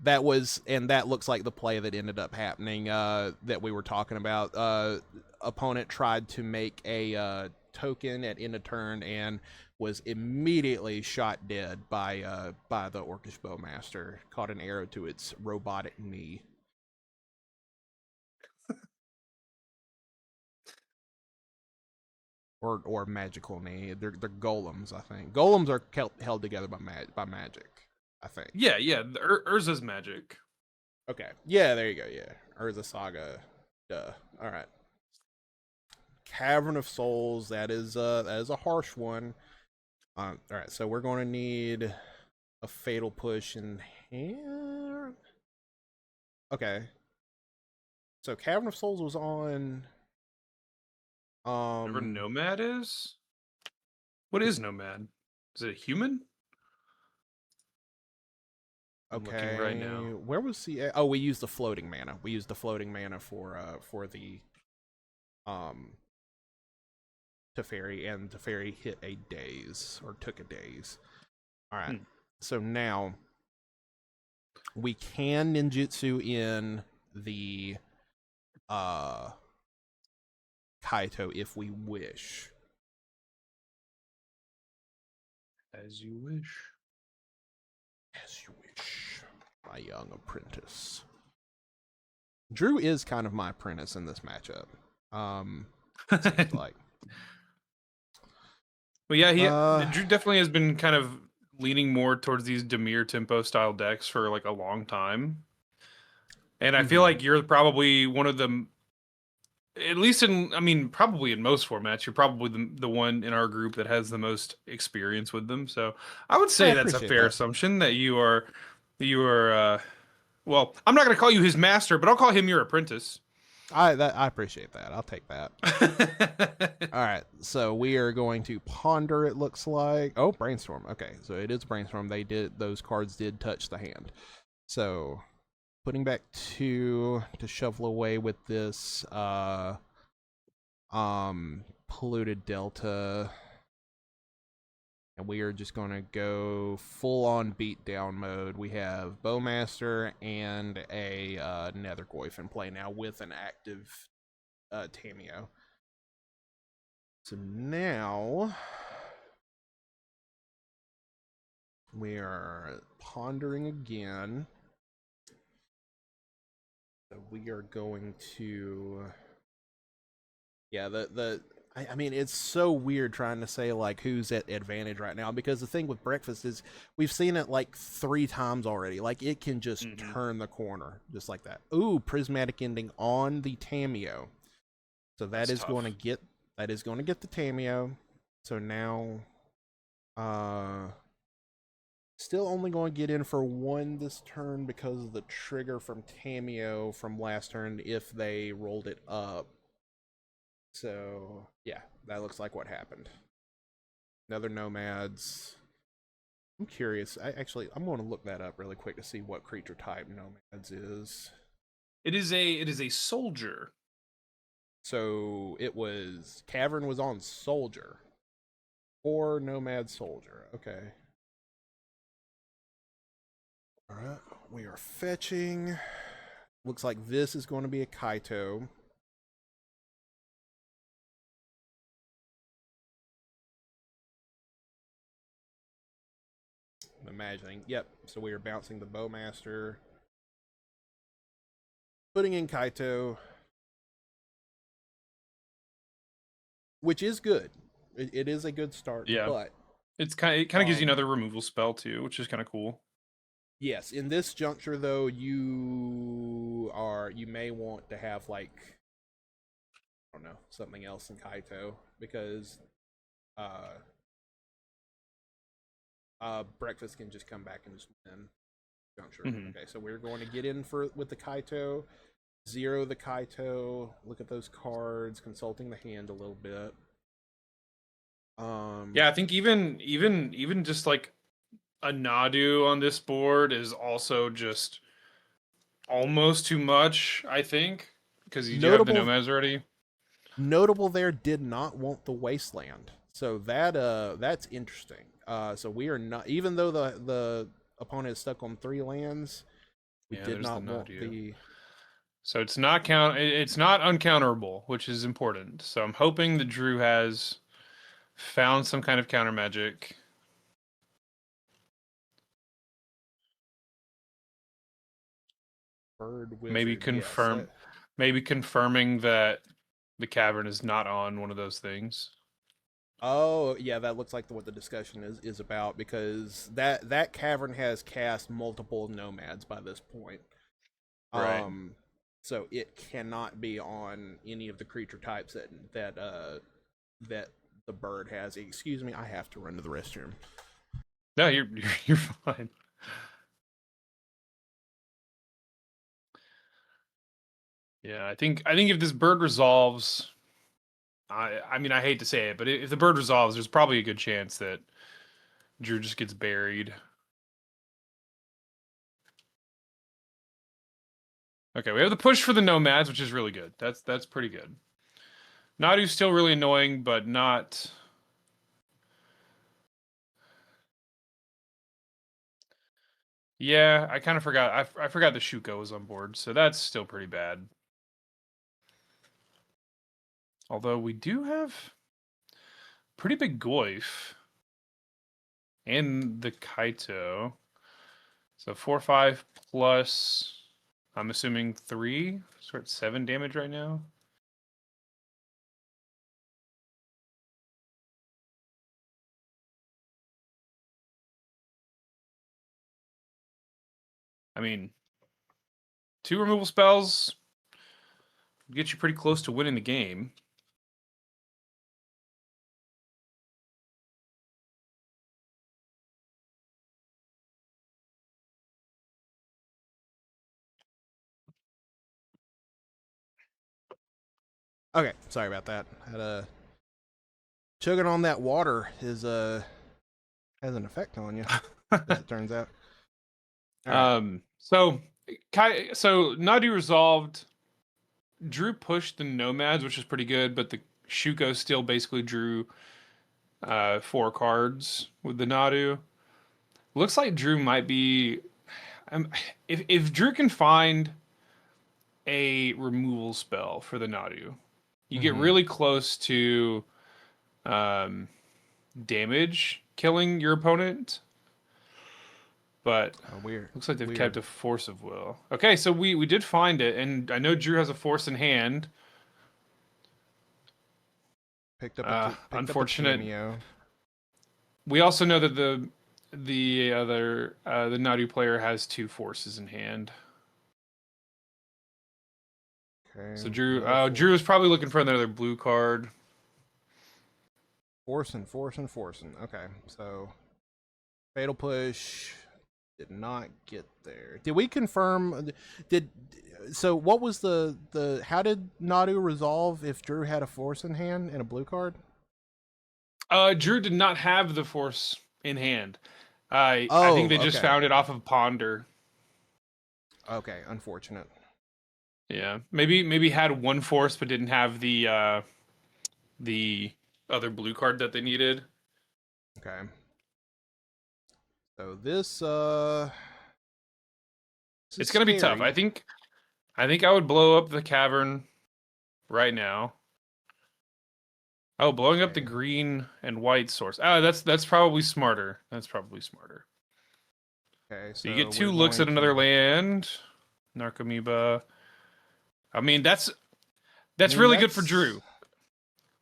That looks like the play that ended up happening that we were talking about. Opponent tried to make a token at end of turn and was immediately shot dead by the Orcish Bowmaster. Caught an arrow to its robotic knee. Or magical knee. They're golems, I think. Golems are held together by magic, I think. Yeah. Urza's magic. Okay. Yeah, there you go. Yeah. Urza Saga. Duh. All right. Cavern of Souls. That is a harsh one. All right. So we're going to need a fatal push in here. Okay. So Cavern of Souls was on. Remember Nomad is? What is Nomad? Is it a human? I'm looking right now. Where was the? Oh, we used the floating mana. We used the floating mana for the Teferi, and Teferi hit a daze or took a daze. All right. So now we can ninjutsu in the Kaito if we wish. As you wish. As you wish, my young apprentice. Drew is kind of my apprentice in this matchup. Seems like. Well, yeah, Drew definitely has been kind of leaning more towards these Dimir tempo style decks for like a long time. And I feel like you're probably one of them, at least probably in most formats, you're probably the one in our group that has the most experience with them. So I would say that's a fair assumption that you are, well, I'm not going to call you his master, but I'll call him your apprentice. I appreciate that. I'll take that. All right, so we are going to ponder. It looks like brainstorm. Okay, so it is brainstorm. Those cards did touch the hand. So putting back two to shovel away with this polluted delta, and we are just going to go full on beatdown mode. We have Bowmaster and a Nethergoyf in play now with an active Tamio. So now We are pondering again. So we are going to, yeah. I mean, it's so weird trying to say like who's at advantage right now because the thing with breakfast is we've seen it like 3 times already. Like it can just Hmm. turn the corner just like that. Ooh, prismatic ending on the Tameo. So That's tough. that is going to get the Tameo. So now, uh, still only going to get in for one this turn because of the trigger from Tameo from last turn if they rolled it up. So yeah, that looks like what happened. Another nomads. I'm curious. I'm going to look that up really quick to see what creature type nomads is. It is a soldier. So it was cavern was on soldier or nomad soldier. Okay. All right. We are fetching. Looks like this is going to be a Kaito. I'm imagining. Yep. So we are bouncing the Bowmaster, putting in Kaito, which is good. It is a good start, Yeah. but It kind of gives you um, another removal spell too, which is kind of cool. yes, in this juncture though, you may want to have like I don't know something else in Kaito because uh breakfast can just come back and just win juncture. Hmm. Okay, so we're going to get in for with the Kaito, zero the Kaito, look at those cards, consulting the hand a little bit. Um, Yeah, I think even just like a Nadu on this board is also just almost too much, I think, because you do have the notable nomads already. notable there did not want the wasteland, so that's interesting. So we are not even though the opponent is stuck on 3 lands, we Yeah, did there's the not want Nadu. the So it's not uncounterable, which is important. So I'm hoping that Drew has found some kind of counter magic. bird Maybe wizard. Yes, confirm maybe confirming that the cavern is not on one of those things. oh yeah, that looks like what the discussion is about because that cavern has cast multiple nomads by this point. Right. Um, so it cannot be on any of the creature types that the bird has. Excuse me, I have to run to the restroom. No, you're fine. Yeah, I think if this bird resolves, I mean I hate to say it, but if the bird resolves, there's probably a good chance that Drew just gets buried. Okay, we have the push for the nomads, which is really good. That's pretty good. Nadu's still really annoying, but not. Yeah, I kind of forgot. I forgot the Shuko was on board, so that's still pretty bad. Although we do have pretty big Goyf and the Kaito. So 4/5 plus. I'm assuming 3. So we're at 7 damage right now. I mean, 2 removal spells get you pretty close to winning the game. Okay, sorry about that. Had a chugging on that water is has an effect on you, as it turns out. All right. So so Nadu resolved. Drew pushed the nomads, which is pretty good, but the Shuko still basically drew 4 cards with the Nadu. Looks like Drew might be. Um, if Drew can find a removal spell for the Nadu, you get Mm-hmm. really close to um, damage killing your opponent. but Weird. looks like they've kept Weird. a Force of Will. Okay, so we did find it, and I know Drew has a Force in hand. Picked up a Unfortunate. cameo. We also know that the Nadu player has two Forces in hand. So Okay, another force. Drew is probably looking for another blue card. Forcing. Okay, so fatal push did not get there. Did we confirm? Did so? What was the? How did Nadu resolve if Drew had a force in hand and a blue card? Drew did not have the Force in hand. I think Oh, they just okay, found it off of Ponder. okay. Unfortunate. Yeah, maybe had one Force but didn't have the other blue card that they needed. Okay, so this is It's gonna be tough. scary. I think I would blow up the cavern right now. Oh, blowing up the Okay, green and white source. Ah, that's probably smarter. That's probably smarter. okay. So you So get we're two looks going at to. another land. Narcomoeba. I mean, I that's mean, really good for Drew.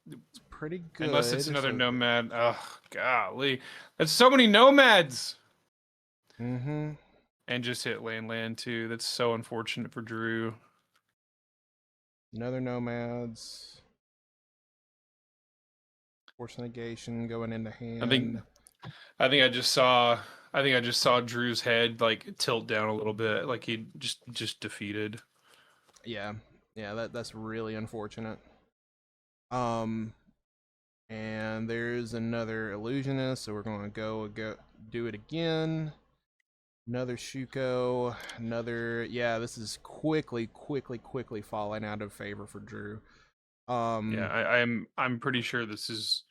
it's pretty Unless it's good. another So. nomad. Oh, golly. That's so many nomads. Mm-hmm. And just hit land too. That's so unfortunate for Drew. Another nomads. Force negation going into I think hand. I think I just saw Drew's head like tilt down a little bit, like he just defeated. Yeah, yeah, that's really unfortunate. Um, and there's another illusionist, so we're going to go do it again. Another Shuko, another. Yeah, this is quickly falling out of favor for Drew. Yeah, Um, I'm pretty sure this is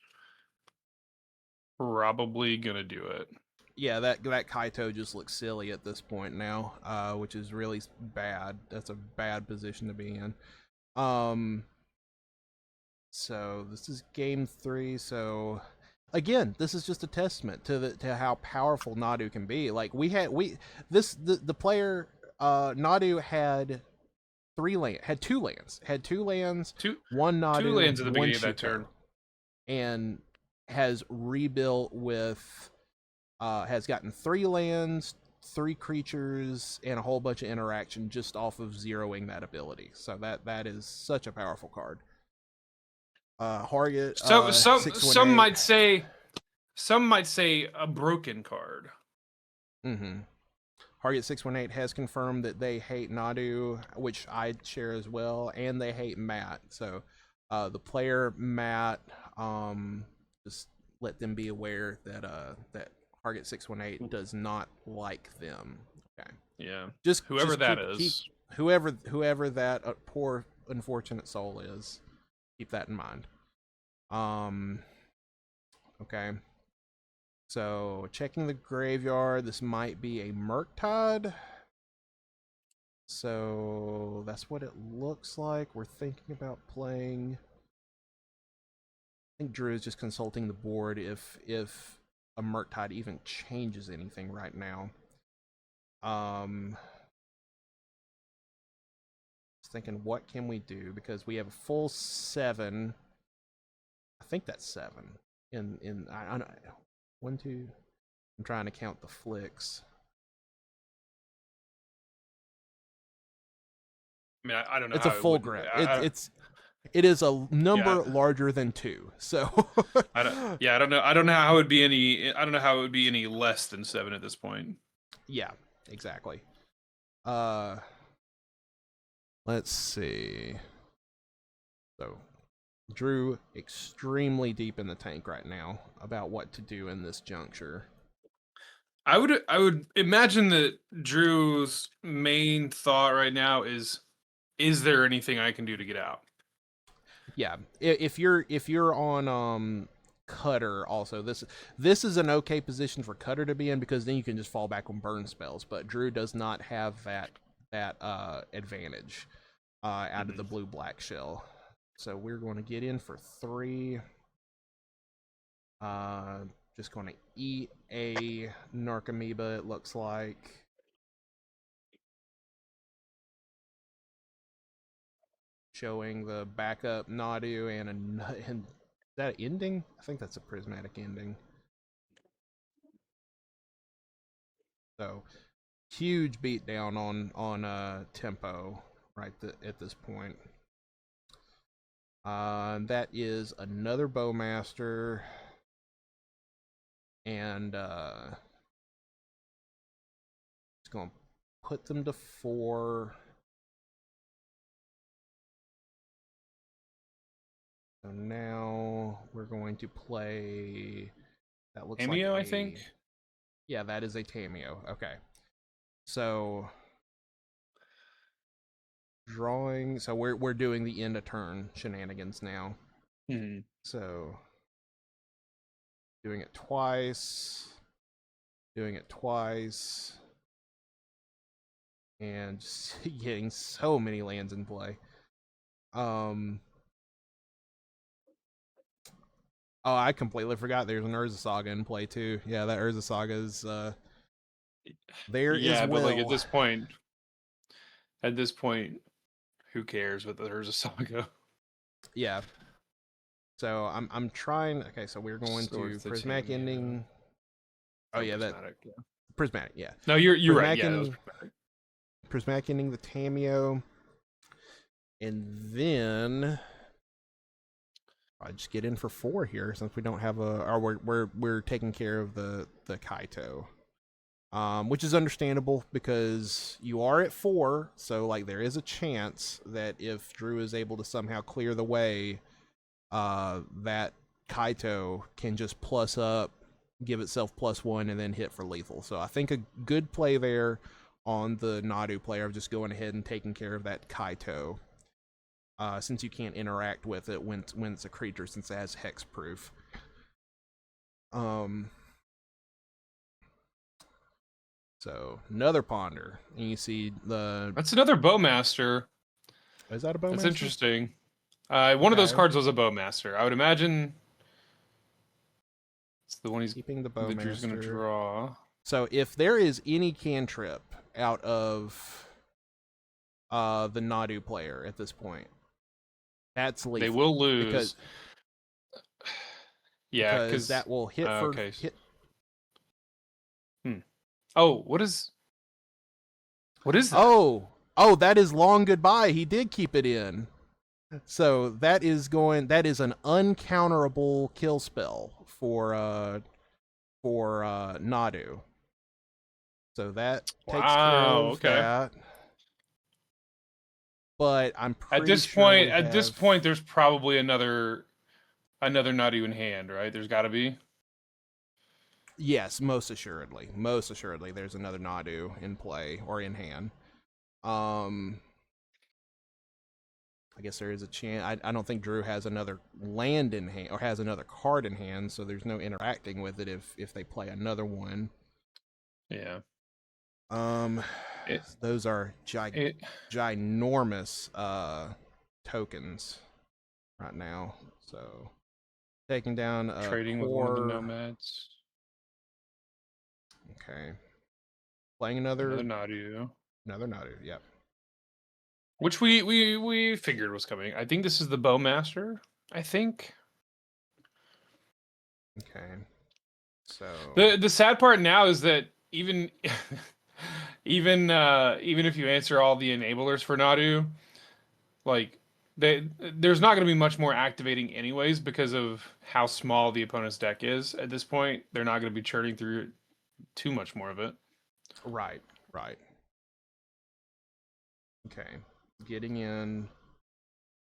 probably gonna do it. yeah, that Kaito just looks silly at this point now, which is really bad. That's a bad position to be in. Um, So this is game 3. So again, this is just a testament to how powerful Nadu can be. Like the player Nadu had two lands, Two one two Nadu, lands at the one beginning of that Shuko, turn. and has rebuilt with has gotten 3 lands, 3 creatures, and a whole bunch of interaction just off of zeroing that ability. So that is such a powerful card. Harget So 618. some might say a broken card. Mm-hmm. Harget 618 has confirmed that they hate Nadu, which I share as well, and they hate Matt. So the player Matt, just let them be aware that that Harget 618 does not like them. Okay. Yeah. Just Whoever just that keep is. whoever that poor unfortunate soul is, keep that in mind. Um okay. So checking the graveyard, this might be a Murktide. So that's what it looks like. We're thinking about playing. I think Drew is just consulting the board if a Murktide even changes anything right now. Just thinking, what can we do? Because we have a full 7. I think that's 7. I 1, 2. I'm trying to count the flicks. I mean, I don't know It's a how it full wouldn't. grip. It is a Yeah, number larger than 2. So I don't. Yeah, I don't know. I don't know how it would be any. I don't know how it would be any less than 7 at this point. yeah, exactly. Uh let's see. So Drew extremely deep in the tank right now about what to do in this juncture. I would imagine that Drew's main thought right now is there anything I can do to get out? Yeah, if you're on Cutter also, this is an okay position for Cutter to be in, because then you can just fall back on burn spells, but Drew does not have that advantage out of the Mhm. blue black shell. So we're going to get in for 3. just going to eat a Narcomoeba, it looks like. Showing the backup Nadu and is that an ending? I think that's a prismatic ending. So huge beatdown on tempo at this point. That is another Bowmaster, and it's going to put them to 4. So now we're going to play. That looks Cameo, like I think. Yeah, that is a Tameo. Okay. So drawing. So we're doing the end of turn shenanigans now. Mm-hmm. So doing it twice. Doing it twice. And just getting so many lands in play. Oh, I completely forgot there's an Urza Saga in play too. Yeah, that Urza Saga is there as Yeah, but like well. at this point, who cares? But there's a saga. Yeah. So I'm trying. Okay, so we're going to Swords the prismatic Tameo. ending. Oh Or yeah, that prismatic. Yeah. prismatic. Yeah, No, you're right. prismatic Yeah, that was ending. prismatic. Prismatic ending the Tameo, and then I just get in for 4 here since we don't have a. Or we're taking care of the Kaito. Which is understandable because you are at 4, so like there is a chance that if Drew is able to somehow clear the way, that Kaito can just plus up, give itself +1, and then hit for lethal. So I think a good play there on the Nadu player of just going ahead and taking care of that Kaito, since you can't interact with it when it's a creature, since it has hexproof. So another ponder, and you see the. That's another Bowmaster. Is that a That's Bowmaster? interesting. One of those Okay. cards was a Bowmaster. I would imagine it's the one Keeping the that Drew's going to Bowmaster. draw. So if there is any cantrip out of the Nadu player at this point, that's lethal. They will lose. Because that will hit for okay. hit. Oh, what is that? Oh, that is long goodbye. He did keep it in. So that is an uncounterable kill spell for Nadu. So that takes care Wow. of Okay. that. But I'm At pretty this sure point, we at this have. point, there's probably another Nadu in hand, right? There's got to be. Yes, most assuredly. Most assuredly, there's another Nadu in play or in hand. I guess there is a chance. I don't think Drew has another land in hand or has another card in hand, so there's no interacting with it if they play another one. Yeah. Those are It ginormous tokens right now. So taking down a trading with one of the core. nomads. Okay. Playing Another Nadu. Another Nadu. Yep. Which we figured was coming. I think this is the Bowmaster. I think. Okay. So The sad part now is that even even if you answer all the enablers for Nadu, like there's not going to be much more activating anyways because of how small the opponent's deck is at this point. They're not going to be churning through too much more of it. right. Okay. Getting in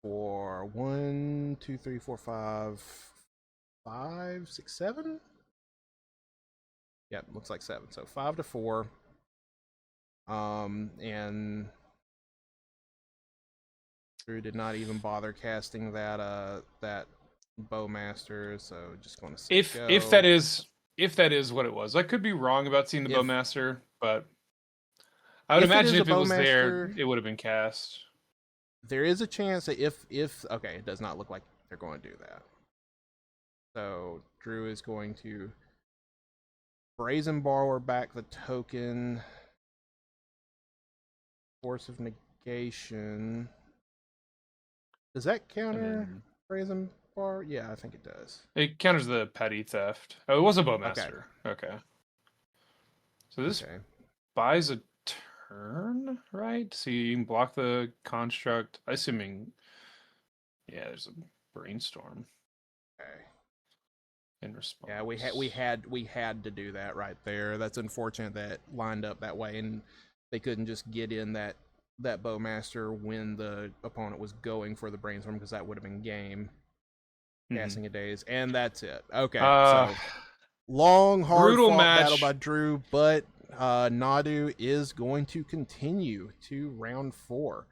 for 1, 2, 3, 4, 5, 6, 7. Yep, looks like 7. So 5 to 4. And Drew did not even bother casting that Bowmaster, so just going to say If that is what it was, I could be wrong about seeing the Bowmaster, but I would imagine if it was there, it would have been cast. There is a chance that if okay, it does not look like they're going to do that. So Drew is going to Brazen Borrower back the token. Force of Negation. Does that And counter then Brazen Bar? Yeah, I think it does. it counters the petty theft. Oh, it was a Okay. bowmaster. Okay. So this Okay. buys a turn, right? So you can block the construct. Assuming, yeah, there's a brainstorm Okay. in response. Yeah, we had to do that right there. That's unfortunate that lined up that way, and they couldn't just get in that bowmaster when the opponent was going for the brainstorm because that would have been game. Casting a daze, and that's it. Okay, Uh, so long, hard brutal fought battle by match. Drew, but Nadu is going to continue to round 4.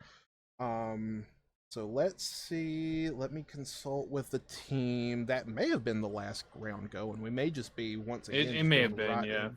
So let's see. Let me consult with the team. That may have been the last round go, and we may just be once again It just may going have been, right yeah.